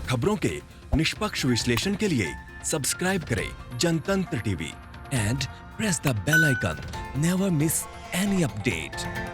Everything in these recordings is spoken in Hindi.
खबरों के निष्पक्ष विश्लेषण के लिए सब्सक्राइब करें Jantantra TV and press the bell icon. Never miss any update.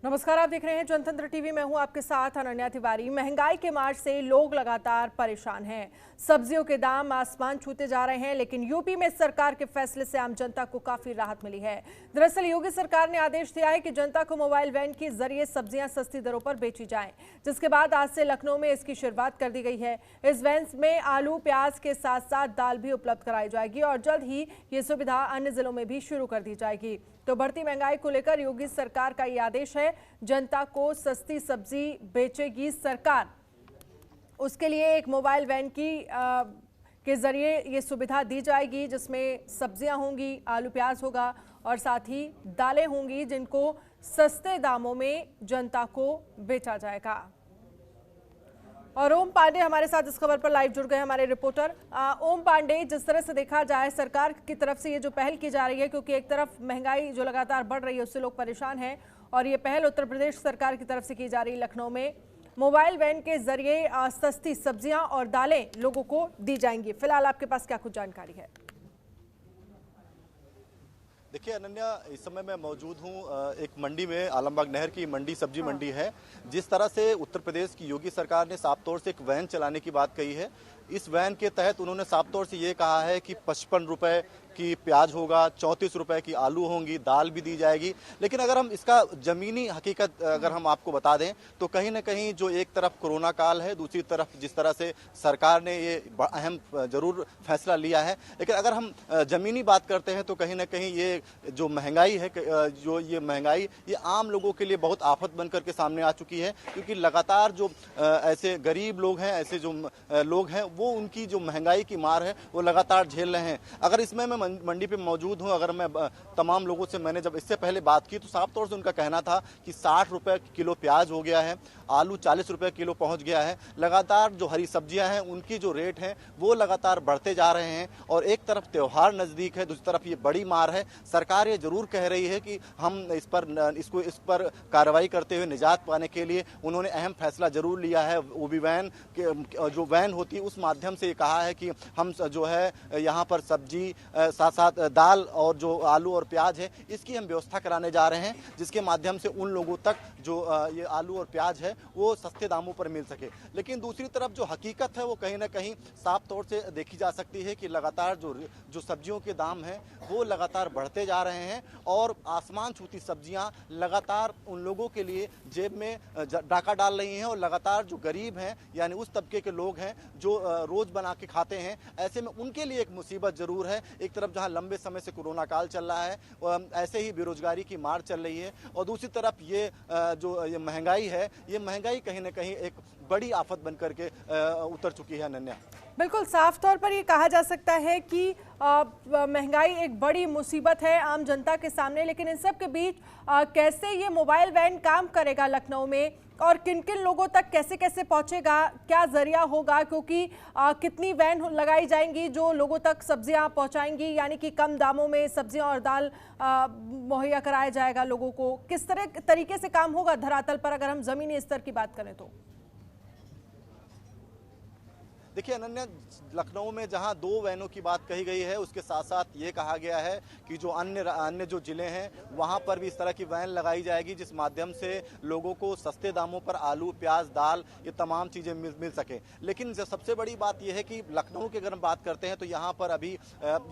नमस्कार, आप देख रहे हैं जनतंत्र टीवी। मैं हूं आपके साथ अनन्या तिवारी। महंगाई के मार से लोग लगातार परेशान हैं। सब्जियों के दाम आसमान छूते जा रहे हैं, लेकिन यूपी में सरकार के फैसले से आम जनता को काफी राहत मिली है। दरअसल योगी सरकार ने आदेश दिया है कि जनता को मोबाइल वैन के जरिए सब्जियां सस्ती दरों पर बेची जाएं, जिसके बाद आज से लखनऊ में इसकी शुरुआत कर दी गई है। इस वैन में आलू प्याज के साथ साथ दाल भी उपलब्ध कराई जाएगी और जल्द ही ये सुविधा अन्य जिलों में भी शुरू कर दी जाएगी। तो बढ़ती महंगाई को लेकर योगी सरकार का ये आदेश है, जनता को सस्ती सब्जी बेचेगी सरकार। उसके लिए एक मोबाइल वैन के जरिए ये सुविधा दी जाएगी, जिसमें सब्जियां होंगी, आलू प्याज होगा और साथ ही दालें होंगी, जिनको सस्ते दामों में जनता को बेचा जाएगा। और ओम पांडे हमारे साथ इस खबर पर लाइव जुड़ गए, हमारे रिपोर्टर। ओम पांडे, जिस तरह से देखा जाए सरकार की तरफ से ये जो पहल की जा रही है, क्योंकि एक तरफ महंगाई जो लगातार बढ़ रही है उससे लोग परेशान हैं, और ये पहल उत्तर प्रदेश सरकार की तरफ से की जा रही है। लखनऊ में मोबाइल वैन के जरिए सस्ती सब्जियां और दालें लोगों को दी जाएंगी। फिलहाल आपके पास क्या कुछ जानकारी है? देखिए अनन्या, इस समय मैं मौजूद हूँ एक मंडी में, आलमबाग नहर की मंडी, सब्जी मंडी है। जिस तरह से उत्तर प्रदेश की योगी सरकार ने साफ तौर से एक वैन चलाने की बात कही है, इस वैन के तहत उन्होंने साफ तौर से ये कहा है कि 55 रुपए की प्याज होगा, 34 रुपए की आलू होंगी, दाल भी दी जाएगी। लेकिन अगर हम इसका जमीनी हकीकत अगर हम आपको बता दें तो कहीं ना कहीं जो एक तरफ कोरोना काल है, दूसरी तरफ जिस तरह से सरकार ने ये अहम जरूर फैसला लिया है, लेकिन अगर हम जमीनी बात करते हैं तो कहीं ना कहीं ये जो महंगाई है, जो ये महंगाई ये आम लोगों के लिए बहुत आफत बनकर के सामने आ चुकी है। क्योंकि लगातार जो ऐसे गरीब लोग हैं, ऐसे जो लोग हैं, वो उनकी जो महंगाई की मार है वो लगातार झेल रहे हैं। अगर इसमें मैं मंडी पे मौजूद हूं, अगर मैं तमाम लोगों से मैंने जब इससे पहले बात की तो साफ तौर से उनका कहना था कि 60 रुपए किलो प्याज हो गया है, आलू 40 रुपए किलो पहुंच गया है। लगातार जो हरी सब्जियां हैं उनकी जो रेट हैं वो लगातार बढ़ते जा रहे हैं, और एक तरफ त्योहार नजदीक है, दूसरी तरफ ये बड़ी मार है। सरकार ये जरूर कह रही है कि हम इस पर कार्रवाई करते हुए निजात पाने के लिए उन्होंने अहम फैसला जरूर लिया है। वो भी वैन जो वैन होती है उस माध्यम से ये कहा है कि हम जो है यहाँ पर सब्जी साथ साथ दाल और जो आलू और प्याज है इसकी हम व्यवस्था कराने जा रहे हैं, जिसके माध्यम से उन लोगों तक जो ये आलू और प्याज है वो सस्ते दामों पर मिल सके। लेकिन दूसरी तरफ जो हकीकत है वो कहीं ना कहीं साफ तौर से देखी जा सकती है कि लगातार जो सब्जियों के दाम हैं वो लगातार बढ़ते जा रहे हैं, और आसमान छूती सब्जियां लगातार उन लोगों के लिए जेब में डाका डाल रही हैं। और लगातार जो गरीब हैं, यानी उस तबके के लोग हैं जो रोज बना के खाते हैं, ऐसे में उनके लिए एक मुसीबत जरूर है। एक तरफ जहां लंबे समय से कोरोना काल चल रहा है, ऐसे ही बेरोजगारी की मार चल रही है, और दूसरी तरफ ये जो ये महंगाई है, ये महंगाई कहीं ना कहीं एक बड़ी आफत बनकर के उतर चुकी है। अनन्या, बिल्कुल साफ तौर पर ये कहा जा सकता है कि महंगाई एक बड़ी मुसीबत है आम जनता के सामने, लेकिन इन सब के बीच कैसे ये मोबाइल वैन काम करेगा लखनऊ में, और किन किन लोगों तक कैसे कैसे पहुंचेगा, क्या जरिया होगा, क्योंकि कितनी वैन लगाई जाएंगी जो लोगों तक सब्जियां पहुंचाएंगी, यानी कि कम दामों में सब्जियां और दाल मुहैया कराया जाएगा लोगों को, किस तरीके से काम होगा धरातल पर अगर हम जमीनी स्तर की बात करें तो? देखिए अनन्या, लखनऊ में जहां 2 वैनों की बात कही गई है, उसके साथ साथ ये कहा गया है कि जो अन्य जो जिले हैं वहां पर भी इस तरह की वैन लगाई जाएगी, जिस माध्यम से लोगों को सस्ते दामों पर आलू, प्याज, दाल ये तमाम चीज़ें मिल सके। लेकिन सबसे बड़ी बात यह है कि लखनऊ की अगर हम बात करते हैं तो यहाँ पर अभी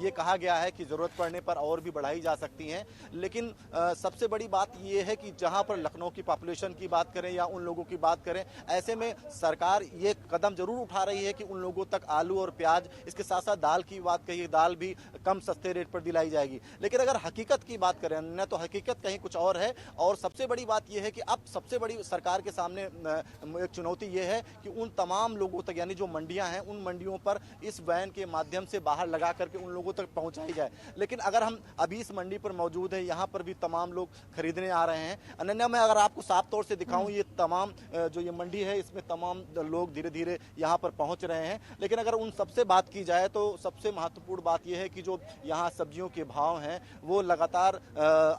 ये कहा गया है कि ज़रूरत पड़ने पर और भी बढ़ाई जा सकती हैं। लेकिन सबसे बड़ी बात यह है कि जहाँ पर लखनऊ की पॉपुलेशन की बात करें या उन लोगों की बात करें, ऐसे में सरकार ये कदम जरूर उठा रही है कि उन लोगों तक आलू और प्याज, इसके साथ साथ दाल की बात कही, दाल भी कम सस्ते रेट पर दिलाई जाएगी। लेकिन अगर हकीकत की बात करें न, तो हकीकत कहीं कुछ और है। और सबसे बड़ी बात यह है कि अब सबसे बड़ी सरकार के सामने एक चुनौती यह है कि उन तमाम लोगों तक, यानी जो मंडियां हैं उन मंडियों पर इस वैन के माध्यम से बाहर लगा करके उन लोगों तक पहुंचाई जाए। लेकिन अगर हम अभी इस मंडी पर मौजूद हैं, यहाँ पर भी तमाम लोग खरीदने आ रहे हैं। अनन्या, मैं अगर आपको साफ तौर से दिखाऊं, ये तमाम जो ये मंडी है इसमें तमाम लोग धीरे धीरे यहाँ पर पहुंच रहे रहे हैं। लेकिन अगर उन सबसे बात की जाए तो सबसे महत्वपूर्ण बात यह है कि जो यहाँ सब्जियों के भाव हैं वो लगातार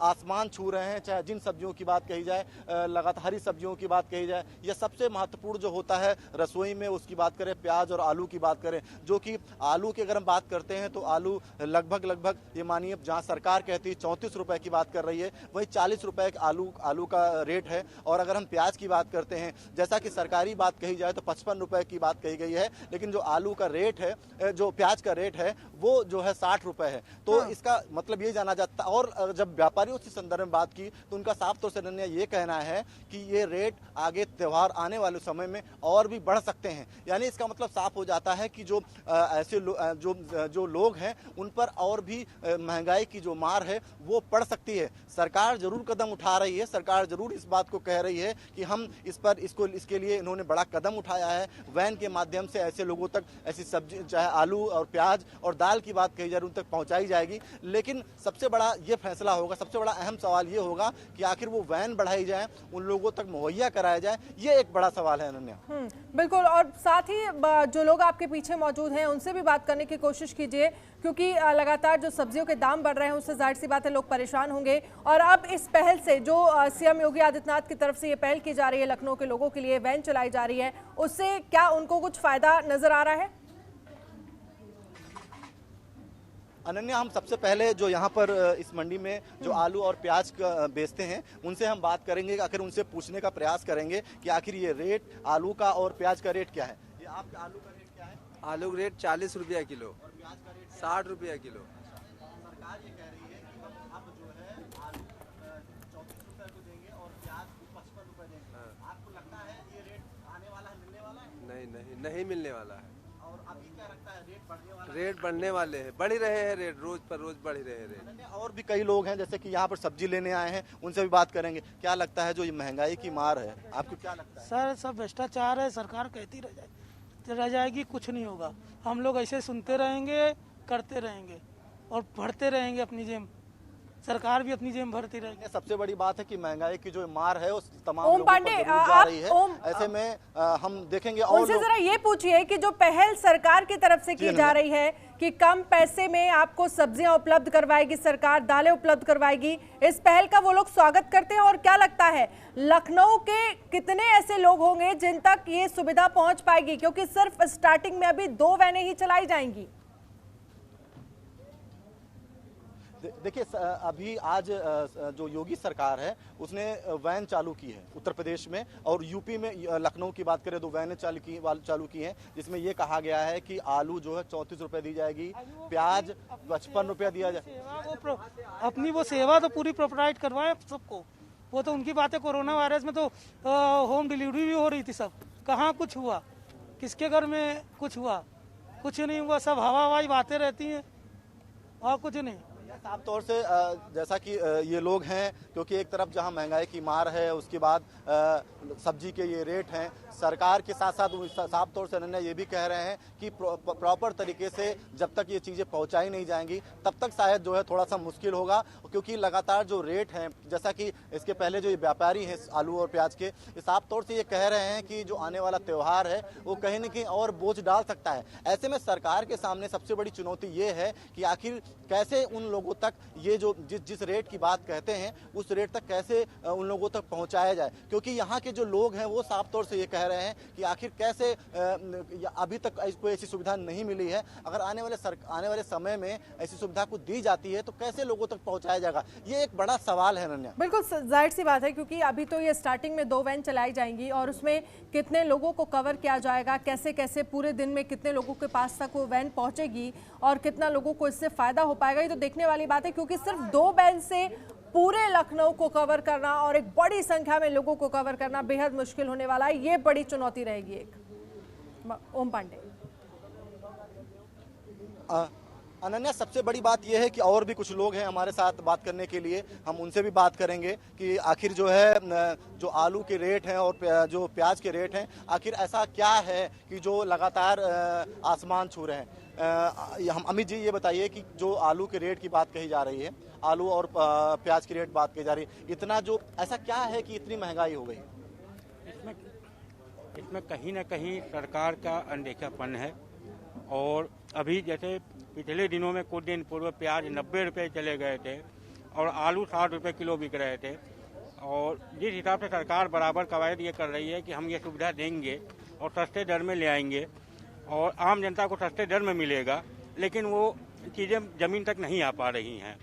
आसमान छू रहे हैं। चाहे जिन सब्जियों की बात कही जाए, लगातार हरी सब्जियों की बात कही जाए, या सबसे महत्वपूर्ण जो होता है रसोई में उसकी बात करें, प्याज और आलू की बात करें, जो कि आलू की अगर हम बात करते हैं तो आलू लगभग ये मानिए जहाँ सरकार कहती है 34 रुपए की बात कर रही है, वही 40 रुपए आलू का रेट है। और अगर हम प्याज की बात करते हैं, जैसा कि सरकारी बात कही जाए तो 55 रुपए की बात कही गई है, लेकिन जो आलू का रेट है, जो प्याज का रेट है वो जो है 60 रुपए है। तो इसका मतलब ये जाना जाता है। और जब व्यापारियों से संदर्भ में बात की तो उनका साफ तौर से ये कहना है कि ये रेट आगे त्योहार आने वाले समय में और भी बढ़ सकते हैं। यानी इसका मतलब साफ हो जाता है कि जो ऐसे जो लोग हैं उन पर और भी महंगाई की जो मार है वो पड़ सकती है। सरकार जरूर कदम उठा रही है, सरकार जरूर इस बात को कह रही है कि हम इसके लिए इन्होंने बड़ा कदम उठाया है। वैन के माध्यम से ऐसे लोगों तक ऐसी सब्जी, चाहे आलू और प्याज और दाल की बात कही जाए, उन तक पहुंचाई जाएगी। लेकिन सबसे बड़ा ये फैसला होगा, सबसे बड़ा अहम सवाल ये होगा कि आखिर वो वैन बढ़ाई जाए, उन लोगों तक मुहैया कराया जाए। ये एक बड़ा सवाल है अनन्या। बिल्कुल, और साथ ही जो लोग आपके पीछे मौजूद हैं उनसे भी बात करने की कोशिश कीजिए, क्योंकि लगातार जो सब्जियों के दाम बढ़ रहे हैं उससे जाहिर सी बात है लोग परेशान होंगे। और अब इस पहल से जो सीएम योगी आदित्यनाथ की तरफ से ये पहल की जा रही है, लखनऊ के लोगों के लिए वैन चलाई जा रही है, उससे क्या उनको कुछ फायदा नजर आ रहा है? अनन्या, हम सबसे पहले जो यहाँ पर इस मंडी में जो आलू और प्याज बेचते हैं उनसे हम बात करेंगे, आखिर उनसे पूछने का प्रयास करेंगे कि आखिर ये रेट आलू का और प्याज का रेट क्या है। ये आपका आलू का रेट क्या है? आलू का रेट 40 रुपया किलो और प्याज का रेट 60 रुपया किलो। सरकार ये कह रही है कि अब जो है आलू 34 रुपए को देंगे और प्याज 55 रुपए देंगे। आपको लगता है ये रेट आने वाला है, मिलने वाला है? नहीं मिलने वाला है। और अभी क्या लगता है रेट बढ़ने वाला है? रेट बढ़ने वाले हैं, बढ़ ही रहे हैं रेट, रोज पर रोज बढ़ ही रहे हैं रेट। और भी कई लोग हैं जैसे कि यहाँ पर सब्जी लेने आए हैं, उनसे भी बात करेंगे। क्या लगता है जो ये महंगाई की मार है, आपको क्या लगता है? सर सब भ्रष्टाचार है, सरकार कहती रह जाएगी, कुछ नहीं होगा। हम लोग ऐसे सुनते रहेंगे, करते रहेंगे और भरते रहेंगे अपनी जेब, सरकार भी अपनी जेब भरती रहेगी। सबसे बड़ी बात है कि महंगाई की जो मार है उस तमाम ओम लोगों पर पांडे, जरूर जा रही है। ओम, ऐसे में हम देखेंगे और उनसे जरा ये पूछिए कि जो पहल सरकार की तरफ से की जा रही है कि कम पैसे में आपको सब्जियां उपलब्ध करवाएगी सरकार, दालें उपलब्ध करवाएगी, इस पहल का वो लोग स्वागत करते हैं? और क्या लगता है लखनऊ के कितने ऐसे लोग होंगे जिन तक ये सुविधा पहुंच पाएगी, क्योंकि सिर्फ स्टार्टिंग में अभी 2 वैनें ही चलाई जाएंगी? देखिए, अभी आज जो योगी सरकार है उसने वैन चालू की है उत्तर प्रदेश में, और यूपी में लखनऊ की बात करें तो वैन चालू की हैं, जिसमें यह कहा गया है कि आलू जो है 34 रुपए दी जाएगी, प्याज 55 रुपया दिया जाए। अपनी वो सेवा तो पूरी प्रोवाइड करवाए सबको, वो तो उनकी बात है। कोरोना वायरस में तो होम डिलीवरी भी हो रही थी, सब कहाँ कुछ हुआ, किसके घर में कुछ हुआ? कुछ नहीं हुआ, सब हवाई बातें रहती हैं और कुछ नहीं। साफ तौर से जैसा कि ये लोग हैं, क्योंकि एक तरफ जहां महंगाई की मार है, उसके बाद सब्जी के ये रेट हैं, सरकार के साथ साथ साफ तौर से अनन्या ये भी कह रहे हैं कि प्रॉपर तरीके से जब तक ये चीज़ें पहुंचाई नहीं जाएंगी तब तक शायद जो है थोड़ा सा मुश्किल होगा, क्योंकि लगातार जो रेट हैं, जैसा कि इसके पहले जो ये व्यापारी हैं आलू और प्याज के, साफ तौर से ये कह रहे हैं कि जो आने वाला त्यौहार है वो कहीं न कहीं और बोझ डाल सकता है। ऐसे में सरकार के सामने सबसे बड़ी चुनौती ये है कि आखिर कैसे उन लोगों तक ये जो जिस रेट की बात कहते हैं उस रेट तक कैसे उन लोगों तक पहुंचाया जाए, क्योंकि यहाँ के जो लोग हैं वो साफ तौर से ये कह रहे हैं कि आखिर कैसे अभी तक कोई ऐसी सुविधा नहीं मिली है, अगर आने वाले समय में ऐसी सुविधा को दी जाती है तो कैसे लोगों तक पहुंचाया जाएगा, ये एक बड़ा सवाल है अनन्या। बिल्कुल जाहिर सी बात है, क्योंकि अभी तो ये स्टार्टिंग में 2 वैन चलाई जाएंगी और उसमें कितने लोगों को कवर किया जाएगा, कैसे कैसे पूरे दिन में कितने लोगों के पास तक वो वैन पहुंचेगी और कितना लोगों को इससे फायदा हो पाएगा, ये तो देखने वाली बात है। क्योंकि सिर्फ 2 वैन से पूरे लखनऊ को कवर करना और एक बड़ी संख्या में लोगों को कवर करना बेहद मुश्किल होने वाला है, ये बड़ी चुनौती रहेगी एक। ओम पांडे। अनन्या, सबसे बड़ी बात यह है कि और भी कुछ लोग हैं हमारे साथ बात करने के लिए, हम उनसे भी बात करेंगे कि आखिर जो है जो आलू के रेट हैं और जो प्याज के रेट हैं, आखिर ऐसा क्या है कि जो लगातार आसमान छू रहे हैं। हम अमित जी ये बताइए कि जो आलू के रेट की बात कही जा रही है, आलू और प्याज की रेट बात कही जा रही है, इतना जो ऐसा क्या है कि इतनी महंगाई हो गई? इसमें कहीं ना कहीं सरकार का अनदेखापन है। और अभी जैसे पिछले दिनों में कुछ दिन पूर्व प्याज 90 रुपये चले गए थे और आलू 60 रुपये किलो बिक रहे थे। और जिस हिसाब से सरकार बराबर कवायद ये कर रही है कि हम ये सुविधा देंगे और सस्ते दर में ले आएंगे और आम जनता को सस्ते दर में मिलेगा, लेकिन वो चीज़ें ज़मीन तक नहीं आ पा रही हैं।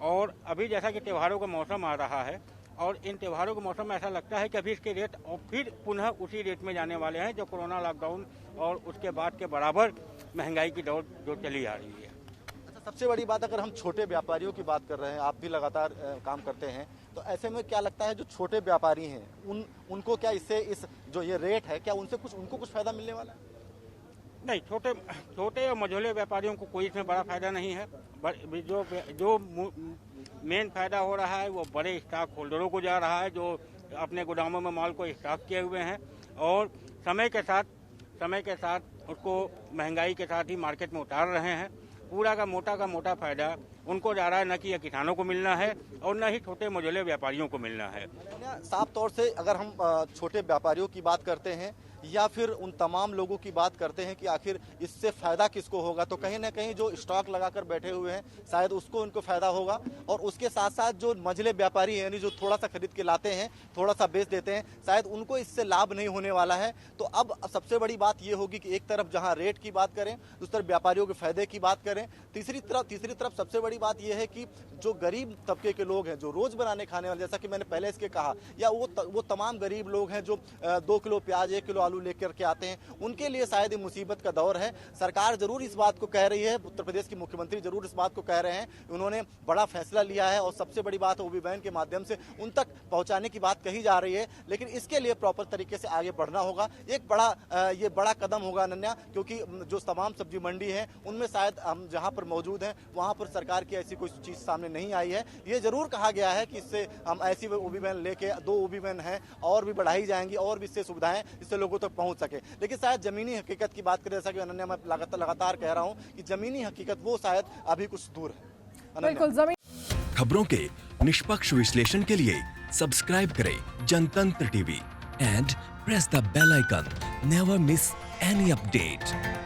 और अभी जैसा कि त्योहारों का मौसम आ रहा है और इन त्योहारों के मौसम में ऐसा लगता है कि अभी इसके रेट और फिर पुनः उसी रेट में जाने वाले हैं जो कोरोना लॉकडाउन और उसके बाद के बराबर महंगाई की दौड़ जो चली आ रही है। अच्छा, सबसे बड़ी बात अगर हम छोटे व्यापारियों की बात कर रहे हैं, आप भी लगातार काम करते हैं, तो ऐसे में क्या लगता है जो छोटे व्यापारी हैं उनको क्या इससे इस जो ये रेट है क्या उनको कुछ फायदा मिलने वाला है? नहीं, छोटे और मझोले व्यापारियों को कोई इसमें बड़ा फायदा नहीं है। जो मेन फायदा हो रहा है वो बड़े स्टॉक होल्डरों को जा रहा है जो अपने गोदामों में माल को स्टॉक किए हुए हैं और समय के साथ उसको महंगाई के साथ ही मार्केट में उतार रहे हैं। पूरा का मोटा फायदा उनको जा रहा है, न कि यह किसानों को मिलना है और न ही छोटे मझोले व्यापारियों को मिलना है। साफ तौर से अगर हम छोटे व्यापारियों की बात करते हैं या फिर उन तमाम लोगों की बात करते हैं कि आखिर इससे फायदा किसको होगा, तो कहीं ना कहीं जो स्टॉक लगाकर बैठे हुए हैं शायद उनको फायदा होगा और उसके साथ साथ जो मझले व्यापारी हैं यानी जो थोड़ा सा खरीद के लाते हैं थोड़ा सा बेच देते हैं शायद उनको इससे लाभ नहीं होने वाला है। तो अब सबसे बड़ी बात ये होगी कि एक तरफ जहां रेट की बात करें, दूसरी तरफ व्यापारियों के फायदे की बात करें, तीसरी तरफ सबसे बड़ी बात यह है कि जो गरीब तबके के लोग हैं जो रोज बनाने खाने वाले, जैसा कि मैंने पहले इसके कहा, या वो तमाम गरीब लोग हैं जो 2 किलो प्याज 1 किलो आलू लेकर के आते हैं, उनके लिए शायद ये मुसीबत का दौर है। सरकार जरूर इस बात को कह रही है, उत्तर प्रदेश की मुख्यमंत्री जरूर इस बात को कह रहे हैं, उन्होंने बड़ा फैसला लिया है और सबसे बड़ी बात ओबी वैन के माध्यम से उन तक पहुंचाने की बात कही जा रही है, लेकिन इसके लिए प्रॉपर तरीके से आगे बढ़ना होगा। एक बड़ा कदम होगा अनन्या, क्योंकि जो तमाम सब्जी मंडी है उनमें शायद हम जहां पर मौजूद हैं वहां पर सरकार की ऐसी कोई चीज सामने नहीं आई है। ये जरूर कहा गया है कि इससे हम ऐसी ओबी वैन लेके 2 ओबी वैन हैं और भी बढ़ाई जाएंगी और भी इससे सुविधाएं इससे लोगों तक पहुंच सके। लेकिन शायद जमीनी हकीकत की बात करें, जैसा कि अनन्या मैं लगातार कह रहा हूं कि जमीनी हकीकत वो शायद अभी कुछ दूर है। बिल्कुल। खबरों के निष्पक्ष विश्लेषण के लिए सब्सक्राइब करें Jantantra TV and press the bell icon. Never miss any update.